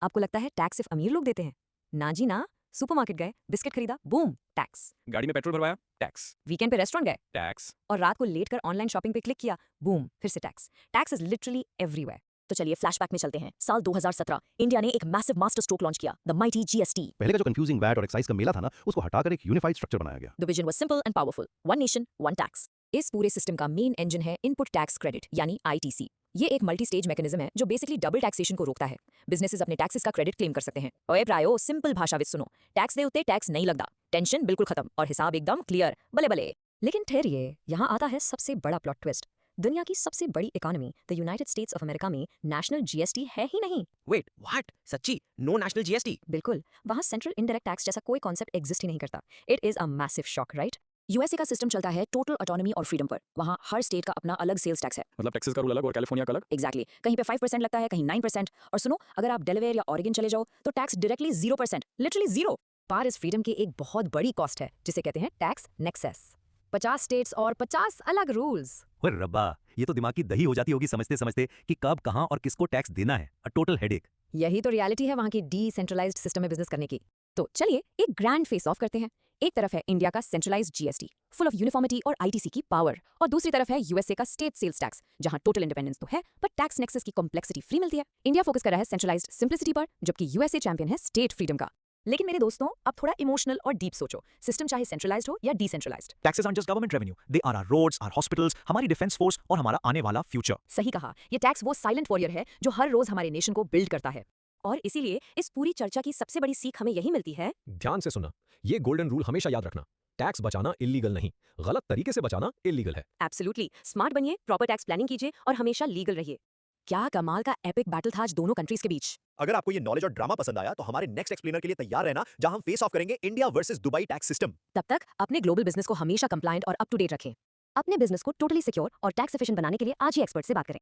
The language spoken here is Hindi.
आपको लगता है टैक्स सिर्फ अमीर लोग देते हैं? ना जी ना। सुपरमार्केट गए, बिस्किट खरीदा, बूम, टैक्स। गाड़ी में पेट्रोल भरवाया, टैक्स। वीकेंड पे रेस्टोरेंट गए टैक्स। और रात को लेट कर ऑनलाइन शॉपिंग पे क्लिक किया, बूम, फिर से tax. Tax is literally everywhere. तो चलिए फ्लैशबैक में चलते हैं। साल 2017 इंडिया ने एक मैसिव मास्टर स्ट्रोक लॉन्च किया, द माइटी जीएसटी। पहले का जो कंफ्यूजिंग वैट और एक्साइज का मेला था ना, उसको हटाकर एक यूनिफाइड स्ट्रक्चर बनाया गया। The vision was simple and powerful, one nation one tax. इस पूरे सिस्टम का मेन इंजन है इनपुट टैक्स क्रेडिट यानी आईटीसी। ये एक मल्टी स्टेज मैकेनिज्म है जो बेसिकली डबल टैक्सेशन को रोकता है। बिजनेसेस अपने टैक्सेस का क्रेडिट क्लेम कर सकते हैं। ओए प्रायो, सिंपल भाषा विच सुनो, टैक्स दे उत्ते टैक्स नहीं लगता, टेंशन बिल्कुल खत्म और हिसाब एकदम क्लियर, बले बले। लेकिन ठहरिए, यहाँ आता है सबसे बड़ा प्लॉट ट्विस्ट। दुनिया की सबसे बड़ी economy the United states of America में नेशनल जीएसटी है ही नहीं। वेट व्हाट, सच्ची नो नेशनल जीएसटी? बिल्कुल, वहाँ सेंट्रल इनडायरेक्ट टैक्स जैसा कोई कॉन्सेप्ट एग्जिस्ट ही नहीं करता। It is a massive shock, right? USA का सिस्टम चलता है टोटल ऑटोनॉमी और फ्रीडम पर। वहाँ हर स्टेट का अपना अलग सेल्स टैक्स है। मतलब टेक्सास का रूल अलग और कैलिफोर्निया का अलग। एग्जैक्टली कहीं पे 5% लगता है, कहीं 9%। और सुनो, अगर आप डेलावेयर या ऑरेगन चले जाओ तो टैक्स डायरेक्टली 0%, लिटरली जीरो। पार इस फ्रीडम की एक बहुत बड़ी कॉस्ट है जिसे कहते हैं टैक्स नेक्सेस। 50 स्टेट्स और 50 अलग रूल्स। ओए रब्बा, ये तो दिमाग की दही हो जाती होगी समझते समझते कि कब, कहां और किसको टैक्स देना है। A total headache. यही तो रियलिटी है वहाँ की डिसेंट्रलाइज्ड सिस्टम में बिजनेस करने की। तो चलिए एक ग्रैंड फेस ऑफ करते हैं। एक तरफ है इंडिया का centralised GST full of uniformity और आईटीसी की पावर, और दूसरी तरफ है यूएसए का स्टेट सेल्स टैक्स जहां टोटल इंडिपेंडेंस तो है पर टैक्स नेक्सस की कॉम्प्लेक्सिटी फ्री मिलती है। इंडिया फोकस कर रहा है सेंट्रलाइज्ड सिंप्लिसिटी पर, जबकि यूएसए चैंपियन है स्टेट फ्रीडम का। लेकिन मेरे दोस्तों, अब थोड़ा इमोशनल और डीप सोचो। सिस्टम चाहे सेंट्रलाइज्ड हो या decentralised, Taxes aren't just government revenue. They are our roads, our hospitals, हमारी डिफेंस फोर्स और हमारा आने वाला फ्यूचर। सही कहा, ये टैक्स वो साइलेंट वॉरियर है जो हर रोज हमारे नेशन को बिल्ड करता है। और इसीलिए इस पूरी चर्चा की सबसे बड़ी सीख हमें यही मिलती है। ध्यान से सुना, ये गोल्डन रूल हमेशा याद रखना। टैक्स बचाना इलीगल नहीं, गलत तरीके से बचाना इलीगल है। एब्सोल्युटली, स्मार्ट बनिए, प्रॉपर टैक्स प्लानिंग कीजिए और हमेशा लीगल रहिए। क्या कमाल का एपिक बैटल था आज दोनों कंट्रीज के बीच। अगर आपको ये नॉलेज और ड्रामा पसंद आया तो हमारे नेक्स्ट एक्सप्लेनर के लिए तैयार रहना, जहां हम फेस ऑफ करेंगे India versus Dubai tax system. तब तक अपने ग्लोबल बिजनेस को हमेशा कंप्लायंट और अप टू डेट रखें। अपने बिजनेस को टोटली सिक्योर और टैक्स एफिशिएंट बनाने के लिए आज ही एक्सपर्ट से बात करें।